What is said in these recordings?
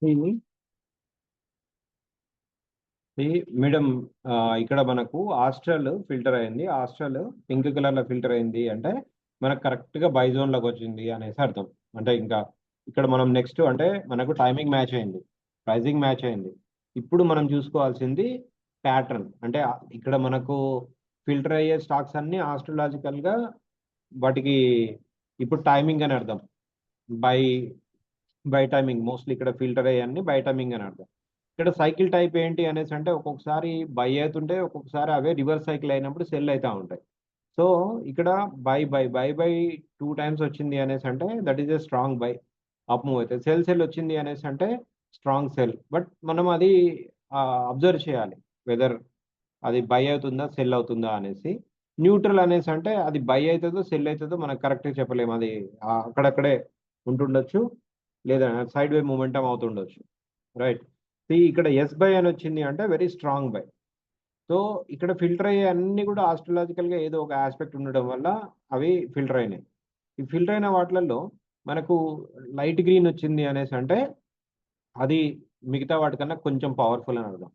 ఈ ఈ మేడం ఇక్కడ మనకు ఆస్ట్రల్ ఫిల్టర్ అయింది. ఆస్ట్రల్ పింక్ కలర్ లో ఫిల్టర్ అయింది అంటే మనకు కరెక్ట్ గా బై జోన్ లోకి వచ్చింది అనేసి అర్థం. అంటే ఇంకా ఇక్కడ మనం నెక్స్ట్ అంటే మనకు టైమింగ్ మ్యాచ్ అయింది, ప్రైజింగ్ మ్యాచ్ అయింది. ఇప్పుడు మనం చూసుకోవాల్సింది ప్యాటర్న్. అంటే ఇక్కడ మనకు ఫిల్టర్ అయ్యే స్టాక్స్ అన్ని ఆస్ట్రలాజికల్ గా వాటికి ఇప్పుడు టైమింగ్ అని అర్థం. బై బై టైమింగ్ మోస్ట్లీ ఇక్కడ ఫిల్టర్ అయ్యాన్ని బై టైమింగ్ అని అర్థం. ఇక్కడ సైకిల్ టైప్ ఏంటి అనేసి అంటే ఒక్కొక్కసారి బై అవుతుంటే ఒక్కొక్కసారి అవే రివర్స్ సైకిల్ అయినప్పుడు సెల్ అవుతా ఉంటాయి. సో ఇక్కడ బై 2 టైమ్స్ వచ్చింది అనేసి అంటే that is a strong by. Up move అవుతుంది. సెల్ వచ్చింది అనేసి అంటే స్ట్రాంగ్ సెల్. బట్ మనం అది అబ్జర్వ్ చేయాలి వెదర్ అది బై అవుతుందా సెల్ అవుతుందా అనేసి. న్యూట్రల్ అనేసి అంటే అది బై అవుతుందో సెల్ అవుతుందో మనకు కరెక్ట్గా చెప్పలేము. అది అక్కడక్కడే ఉంటుండొచ్చు, లేదా సైడ్ వే మూమెంటం అవుతుండొచ్చు. రైట్. ఇక్కడ ఎస్ బై అని వచ్చింది అంటే వెరీ స్ట్రాంగ్ బై. సో ఇక్కడ ఫిల్టర్ అయ్యే అన్ని కూడా ఆస్ట్రలాజికల్గా ఏదో ఒక ఆస్పెక్ట్ ఉండడం వల్ల అవి ఫిల్టర్ అయినాయి. ఈ ఫిల్టర్ అయిన వాటిలలో మనకు లైట్ గ్రీన్ వచ్చింది అనేసి అంటే అది మిగతా వాటికన్నా కొంచెం పవర్ఫుల్ అని అర్థం.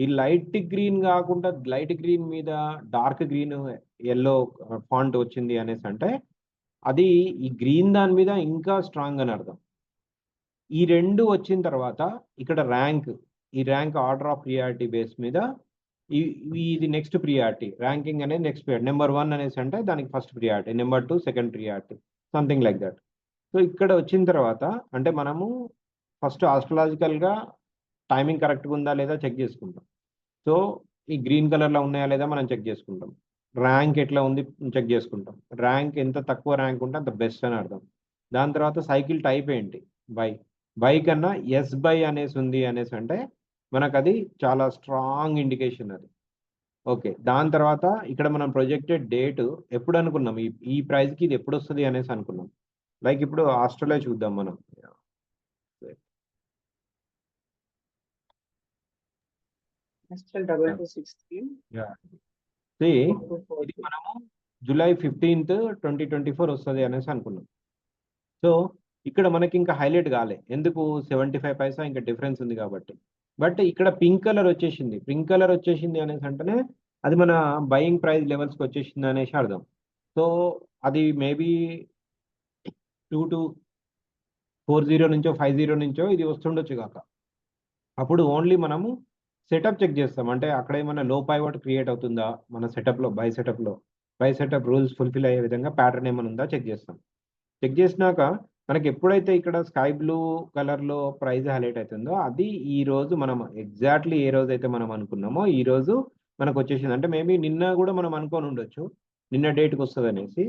ఈ లైట్ గ్రీన్ కాకుండా లైట్ గ్రీన్ మీద డార్క్ గ్రీన్ ఎల్లో ఫాంట్ వచ్చింది అనేసి అంటే అది ఈ గ్రీన్ దాని మీద ఇంకా స్ట్రాంగ్ అని అర్థం. ఈ రెండు వచ్చిన తర్వాత ఇక్కడ ఈ rank order of priority base మీద ఇది నెక్స్ట్ ప్రియారిటీ ర్యాంకింగ్ అనేది నెక్స్ట్ ప్రియారిటీ. నెంబర్ 1 అనేసి అంటే దానికి first priority, number 2 second priority, something like that. So ఇక్కడ వచ్చిన తర్వాత అంటే మనము ఫస్ట్ ఆస్ట్రలాజికల్గా టైమింగ్ కరెక్ట్గా ఉందా లేదా చెక్ చేసుకుంటాం. సో ఈ గ్రీన్ కలర్లో ఉన్నాయా లేదా మనం చెక్ చేసుకుంటాం. ర్యాంక్ ఎట్లా ఉంది చెక్ చేసుకుంటాం. ర్యాంక్ ఎంత తక్కువ ర్యాంక్ ఉంటే అంత బెస్ట్ అని అర్థం. దాని తర్వాత సైకిల్ టైప్ ఏంటి, బై కన్నా ఎస్ బై అనేసి ఉంది అనేసి అంటే మనకు అది చాలా స్ట్రాంగ్ ఇండికేషన్ అది. ఓకే. దాని తర్వాత ఇక్కడ మనం ప్రొజెక్టెడ్ డేట్ ఎప్పుడు అనుకున్నాం, ఈ ప్రైస్కి ఇది ఎప్పుడు వస్తుంది అనేసి అనుకున్నాం. లైక్ ఇప్పుడు ఆస్ట్రేలియా చూద్దాం మనం. ఇది మనము జూలై 15th 2024 వస్తుంది అనేసి అనుకున్నాం. సో ఇక్కడ మనకి ఇంకా హైలైట్ కాలే, ఎందుకు 75 పైసా ఇంకా డిఫరెన్స్ ఉంది కాబట్టి. బట్ ఇక్కడ పింక్ కలర్ వచ్చేసింది అనేసి అంటేనే అది మన బయింగ్ ప్రైస్ లెవెల్స్కి వచ్చేసింది అనేసి అర్థం. సో అది మేబీ 2240 నుంచో 50 నుంచో ఇది వస్తుండొచ్చు కాక. అప్పుడు ఓన్లీ మనము సెటప్ చెక్ చేస్తాం. అంటే అక్కడ ఏమైనా లో పైవట్ క్రియేట్ అవుతుందా మన సెటప్లో, బై సెటప్ రూల్స్ ఫుల్ఫిల్ అయ్యే విధంగా ప్యాటర్న్ ఏమైనా ఉందా చెక్ చేస్తాం. చెక్ చేసినాక మనకి ఎప్పుడైతే ఇక్కడ స్కై బ్లూ కలర్లో ప్రైస్ హైలైట్ అవుతుందో అది ఈ రోజు మనం ఎగ్జాక్ట్లీ ఏ రోజు అయితే మనం అనుకున్నామో ఈ రోజు మనకు వచ్చేసింది. అంటే మేబీ నిన్న కూడా మనం అనుకొని ఉండొచ్చు నిన్న డేట్కి వస్తుంది అనేసి.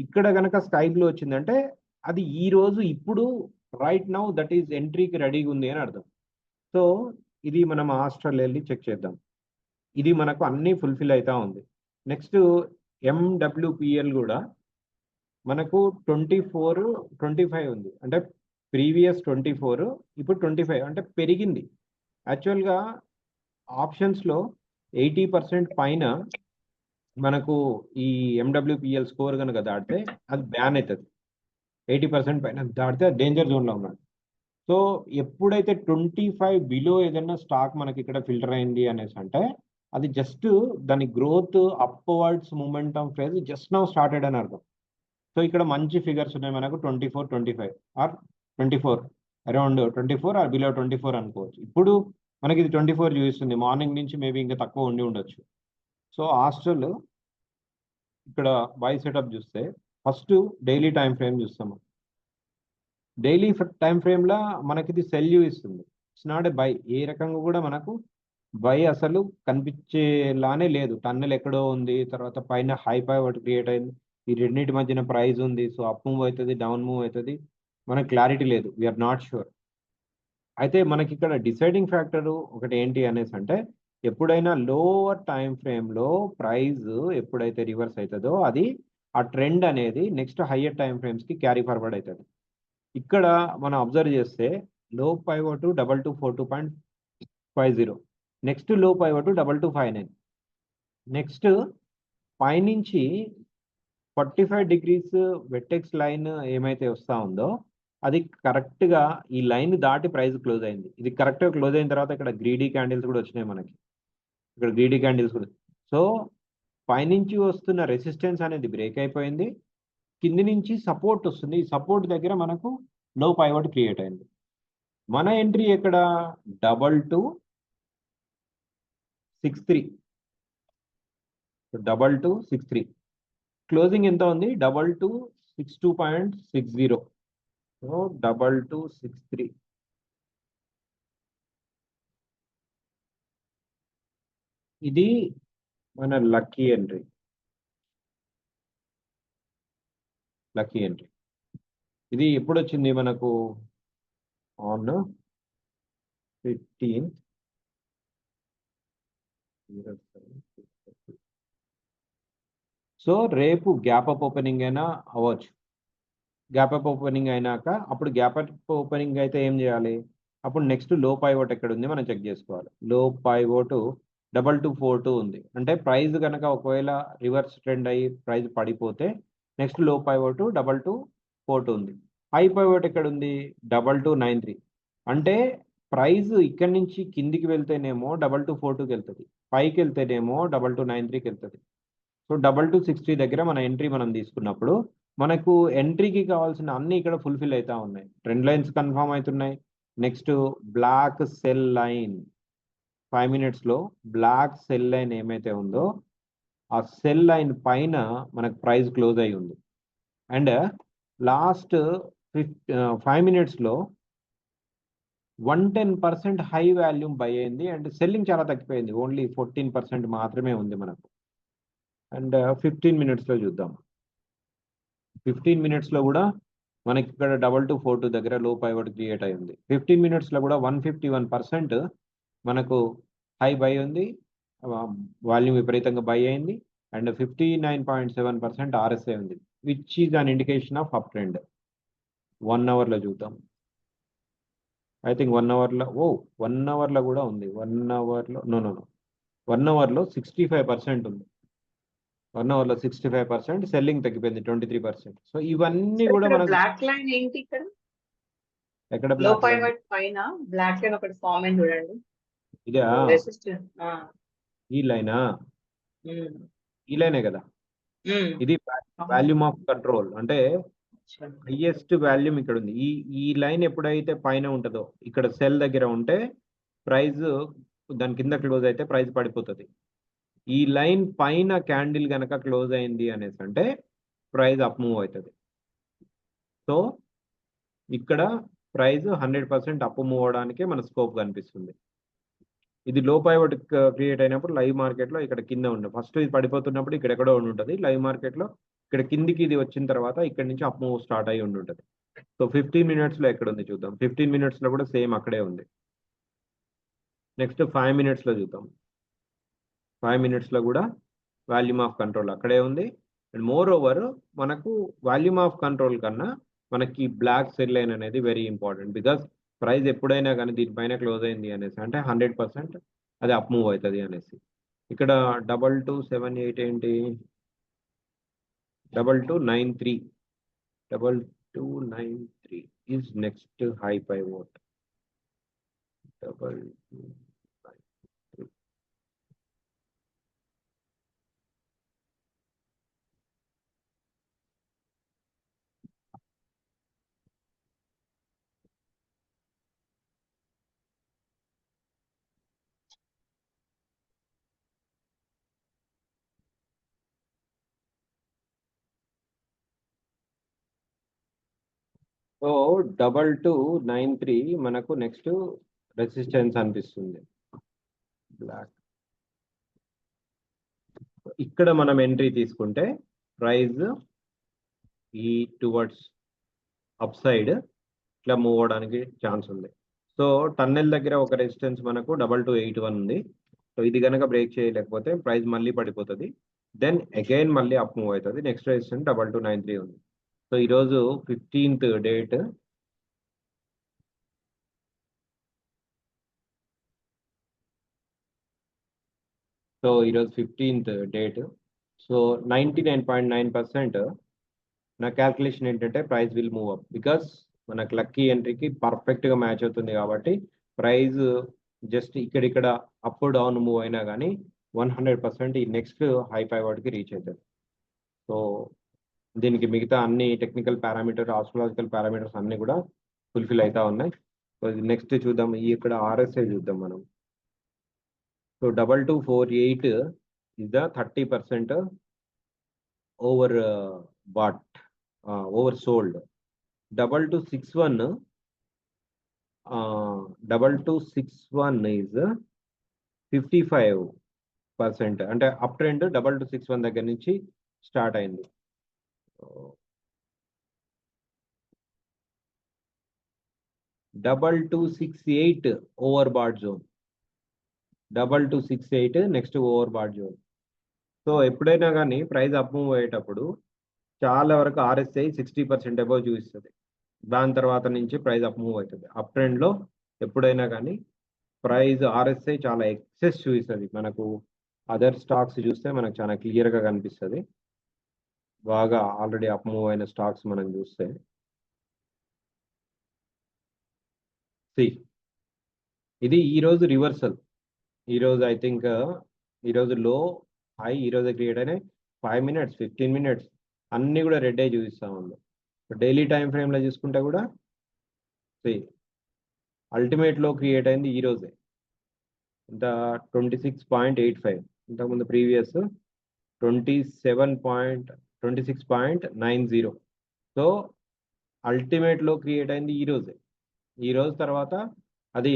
ఇక్కడ కనుక స్కై బ్లూ వచ్చిందంటే అది ఈ రోజు ఇప్పుడు రైట్ నౌ దట్ ఈజ్ ఎంట్రీకి రెడీగా ఉంది అని అర్థం. సో ఇది మనం ఆస్ట్రేలియా వెళ్ళి చెక్ చేద్దాం. ఇది మనకు అన్నీ ఫుల్ఫిల్ అవుతా ఉంది. నెక్స్ట్ ఎండబ్ల్యూపిఎల్ కూడా మనకు 24-25 ఉంది. అంటే ప్రీవియస్ 24 ఇప్పుడు 25 అంటే పెరిగింది. యాక్చువల్గా ఆప్షన్స్లో 80% పైన మనకు ఈ ఎండబ్ల్యూపిఎల్ స్కోర్ కనుక దాటితే అది బ్యాన్ అవుతుంది. 80% పైన దాటితే డేంజర్ జోన్లో ఉన్నాడు. సో ఎప్పుడైతే 25 బిలో ఏదైనా స్టాక్ మనకి ఇక్కడ ఫిల్టర్ అయింది అనేసి అంటే అది జస్ట్ దాని growth upwards momentum phase just now started అని అర్థం. సో ఇక్కడ మంచి ఫిగర్స్ ఉన్నాయి మనకు 24-25 ఆర్ 24 అరౌండ్ 24 ఆర్ బిలో 24 అనుకోవచ్చు. ఇప్పుడు మనకి ఇది 24 చూపిస్తుంది. మార్నింగ్ నుంచి మేబీ ఇంకా తక్కువ ఉండి ఉండొచ్చు. సో ఆస్ట్రల్ ఇక్కడ బై సెటప్ చూస్తే ఫస్ట్ డైలీ టైం ఫ్రేమ్ చూస్తాము. డైలీ టైం ఫ్రేమ్లో మనకి ఇది సెల్ చూపిస్తుంది. It's not a buy. ఏ రకంగా కూడా మనకు బై అసలు కనిపించేలానే లేదు. టన్నెల్ ఎక్కడో ఉంది, తర్వాత పైన హై పైవట్ క్రియేట్ అయింది, ఈ రెండింటి మధ్యన ప్రైస్ ఉంది. సో అప్ మూవ్ అవుతుంది, డౌన్ మూవ్ అవుతుంది, మనకు క్లారిటీ లేదు, వీఆర్ నాట్ షూర్. అయితే మనకి ఇక్కడ డిసైడింగ్ ఫ్యాక్టర్ ఒకటి ఏంటి అనేసి అంటే ఎప్పుడైనా లోవర్ టైం ఫ్రేమ్లో ప్రైస్ ఎప్పుడైతే రివర్స్ అవుతుందో అది ఆ ట్రెండ్ అనేది నెక్స్ట్ హయ్యర్ టైం ఫ్రేమ్స్కి క్యారీ ఫార్వర్డ్ అవుతుంది. ఇక్కడ మనం అబ్జర్వ్ చేస్తే low pivot 2242.50, next low pivot 2259, next పైనుంచి 45 degrees వెట్టెక్స్ లైన్ ఏమైతే వస్తూ ఉందో అది కరెక్ట్గా ఈ లైన్ దాటి ప్రైస్ క్లోజ్ అయింది. ఇది కరెక్ట్గా క్లోజ్ అయిన తర్వాత ఇక్కడ గ్రీడీ క్యాండిల్స్ కూడా వచ్చినాయి మనకి. ఇక్కడ గ్రీడీ క్యాండిల్స్ కూడా. సో పైనుంచి వస్తున్న రెసిస్టెన్స్ అనేది బ్రేక్ అయిపోయింది. కింది నుంచి సపోర్ట్ వస్తుంది. ఈ సపోర్ట్ దగ్గర మనకు లో పైవట్ క్రియేట్ అయింది. మన ఎంట్రీ ఎక్కడ 2263. 2263. క్లోజింగ్ ఎంత ఉంది? 2262.60. సో 2263. ఇది మన లక్కీ ఎంట్రీ. ఇది ఎప్పుడు వచ్చింది మనకు? On 15th. సో రేపు గ్యాప్ అప్ ఓపెనింగ్ అయినా అవ్వచ్చు. గ్యాప్ అప్ ఓపెనింగ్ అయినాక అప్పుడు గ్యాప్ అప్ ఓపెనింగ్ అయితే ఏం చేయాలి? అప్పుడు నెక్స్ట్ లో పైవోట్ ఎక్కడ ఉంది మనం చెక్ చేసుకోవాలి. లో పైవోట్ 2242 ఉంది. అంటే ప్రైస్ కనుక ఒకవేళ రివర్స్ ట్రెండ్ అయ్యి ప్రైస్ పడిపోతే నెక్స్ట్ లో పైవోట్ 2242 ఉంది. హై పైవోట్ ఎక్కడ ఉంది? 2293. అంటే ప్రైస్ ఇక్కడి నుంచి కిందికి వెళ్తేనేమో 2242కి వెళ్తుంది, పైకి వెళ్తేనేమో 2293కి వెళ్తుంది. సో 2260 దగ్గర మన ఎంట్రీ మనం తీసుకున్నప్పుడు మనకు ఎంట్రీకి కావాల్సిన అన్ని ఇక్కడ ఫుల్ఫిల్ అవుతా ఉన్నాయి. ట్రెండ్ లైన్స్ కన్ఫర్మ్ అవుతున్నాయి. నెక్స్ట్ బ్లాక్ సెల్ లైన్ 5 minutesలో బ్లాక్ సెల్ లైన్ ఏమైతే ఉందో ఆ సెల్ లైన్ పైన మనకు ప్రైస్ క్లోజ్ అయి ఉంది. And last 5 minutesలో 110% high volume by అయింది. అండ్ సెల్లింగ్ చాలా తగ్గిపోయింది. ఓన్లీ 14% మాత్రమే ఉంది మనకు. అండ్ 15 minutesలో చూద్దాం. 15 minutesలో కూడా మనకి ఇక్కడ 2242 దగ్గర లో పైవట్ క్రియేట్ అయి ఉంది. 15 minutesలో కూడా 151% మనకు హై బై ఉంది. వాల్యూమ్ విపరీతంగా బై అయింది. అండ్ 59.7% ఆర్ఎస్ఐ ఉంది, which is an indication of up trend. 1 hourలో చూద్దాం. ఐ థింక్ 1 hourలో 1 hourలో కూడా ఉంది. 1 hourలో నో 1 hourలో 65% ఉంది. 1 hourలో 65% సెల్లింగ్ తగ్గిపోయింది 23%. సో ఇవన్నీ కూడా మనకు బ్లాక్ లైన్ ఏంటి ఇక్కడ? ఎక్కడ లో బ్లాక్ లైన్? పైవట్ పైన బ్లాక్ లైన్ ఒకటి ఫామ్ అయింది చూడండి. ఇదా? రెసిస్టెన్స్. ఈ లైనా? ఈ లైనే కదా. ఇది వాల్యూమ్ ఆఫ్ కంట్రోల్. అంటే హైయెస్ట్ వాల్యూమ్ ఇక్కడ ఉంది. ఈ లైన్ ఎప్పుడైతే పైన ఉంటుందో ఇక్కడ సెల్ దగ్గర ఉంటే ప్రైస్ దాని కింద క్లోజ్ అయితే ప్రైస్ పడిపోతుంది. ఈ లైన్ పైన క్యాండిల్ కనుక క్లోజ్ అయింది అనేసి అంటే ప్రైస్ అప్ మూవ్ అవుతుంది. సో ఇక్కడ ప్రైస్ 100% అప్ మూవ్ అవడానికి మన స్కోప్ కనిపిస్తుంది. ఇది లో పైవట్ క్రియేట్ అయినప్పుడు లైవ్ మార్కెట్లో ఇక్కడ కింద ఉండే ఫస్ట్ ఇది పడిపోతున్నప్పుడు ఇక్కడ ఎక్కడో ఉండి ఉంటుంది. లైవ్ మార్కెట్లో ఇక్కడ కిందికి ఇది వచ్చిన తర్వాత ఇక్కడ నుంచి అప్ మూవ్ స్టార్ట్ అయ్యి ఉండి ఉంటుంది. సో 15 minutesలో ఎక్కడ ఉంది చూద్దాం. 15 minutesలో కూడా సేమ్ అక్కడే ఉంది. నెక్స్ట్ 5 minutesలో చూద్దాం. 5 minutesలో కూడా వాల్యూమ్ ఆఫ్ కంట్రోల్ అక్కడే ఉంది. అండ్ మోర్ ఓవర్ మనకు వాల్యూమ్ ఆఫ్ కంట్రోల్ కన్నా మనకి బ్లాక్ సెల్ లైన్ అనేది వెరీ ఇంపార్టెంట్. బికాస్ ప్రైస్ ఎప్పుడైనా కానీ దీనిపైన క్లోజ్ అయింది అనేసి అంటే 100% అది అప్ మూవ్ అవుతుంది అనేసి. ఇక్కడ 2278 ఏంటి? 2293. 2293 is next high pivot. 2293. So 2293 మనకు నెక్స్ట్ రెసిస్టెన్స్ అనిపిస్తుంది. బ్లాక్ ఇక్కడ మనం ఎంట్రీ తీసుకుంటే ప్రైస్ ఈ టువర్డ్స్ అప్ సైడ్ ఇట్లా మూవ్ అవడానికి ఛాన్స్ ఉంది. సో టన్నెల్ దగ్గర ఒక రెసిస్టెన్స్ మనకు 2281 ఉంది. సో ఇది కనుక బ్రేక్ చేయలేకపోతే ప్రైస్ మళ్ళీ పడిపోతుంది. దెన్ అగైన్ మళ్ళీ అప్ మూవ్ అవుతుంది. నెక్స్ట్ రెసిస్టెన్స్ 2293 ఉంది. సో ఈరోజు 15th డేట్. సో ఈరోజు 15th డేట్. సో 99.9% నా క్యాల్కులేషన్ ఏంటంటే price will move up because మనకు లక్కీ ఎంట్రీకి పర్ఫెక్ట్గా మ్యాచ్ అవుతుంది కాబట్టి ప్రైస్ జస్ట్ ఇక్కడిక్కడ అప్ డౌన్ మూవ్ అయినా కానీ 100% ఈ నెక్స్ట్ హై పైవర్డ్కి రీచ్ అవుతుంది. సో దీనికి మిగతా అన్ని టెక్నికల్ పారామీటర్ ఆస్ట్రాలజికల్ పారామీటర్స్ అన్ని కూడా ఫుల్ఫిల్ అవుతా ఉన్నాయి. సో నెక్స్ట్ చూద్దాం, ఈ ఇక్కడ ఆర్ఎస్ఐ చూద్దాం మనం. So 2248 is the 30% over bought, oversold. 2261 is 55%. అంటే అప్ ట్రెండ్ 2261 దగ్గర నుంచి స్టార్ట్ అయింది. 2268 over bat zone, 2268 next over bat zone. So ఎప్పుడైనా కానీ ప్రైస్ అప్ మూవ్ అయ్యేటప్పుడు చాలా వరకు ఆర్ఎస్ఐ 60% అబౌవ్ చూపిస్తుంది. దాని తర్వాత నుంచి ప్రైస్ అప్ మూవ్ అవుతుంది. అప్ ట్రెండ్లో ఎప్పుడైనా కానీ ప్రైస్ ఆర్ఎస్ఐ చాలా ఎక్సెస్ చూపిస్తుంది. మనకు అదర్ స్టాక్స్ చూస్తే మనకు చాలా క్లియర్గా కనిపిస్తుంది. బాగా ఆల్రెడీ అప్ మూవ్ అయిన స్టాక్స్ మనం చూస్తే ఇది ఈరోజు రివర్సల్. ఈరోజు ఐ థింక్ ఈరోజు లో హై ఈరోజు క్రియేట్ అయినాయి. 5 minutes 15 minutes అన్నీ కూడా రెడ్ అయి చూపిస్తూ ఉంది. డైలీ టైం ఫ్రేమ్లో చూసుకుంటే కూడా అల్టిమేట్లో క్రియేట్ అయింది ఈరోజే. ఇంత 26.85, ఇంతకుముందు ప్రీవియస్ 26.90. సో అల్టిమేట్లో క్రియేట్ అయింది ఈరోజే. ఈరోజు తర్వాత అది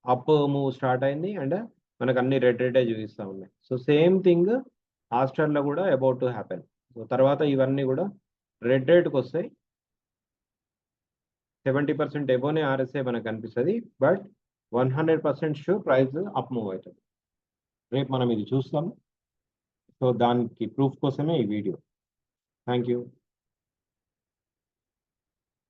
అప్ మూవ్ స్టార్ట్ అయింది అండ్ మనకు అన్ని రెడ్ చూపిస్తూ ఉన్నాయి. సో సేమ్ థింగ్ ఆస్ట్రాల్లో కూడా అబౌట్ టు హ్యాపెన్. సో తర్వాత ఇవన్నీ కూడా రెడ్కి వస్తాయి. 70% ఎబోనే ఆర్ఎస్ఐ మనకు కనిపిస్తుంది. But 100% sure price up move అవుతుంది. రేపు మనం ఇది చూస్తాం. సో దానికి ప్రూఫ్ కోసమే ఈ వీడియో. Thank you.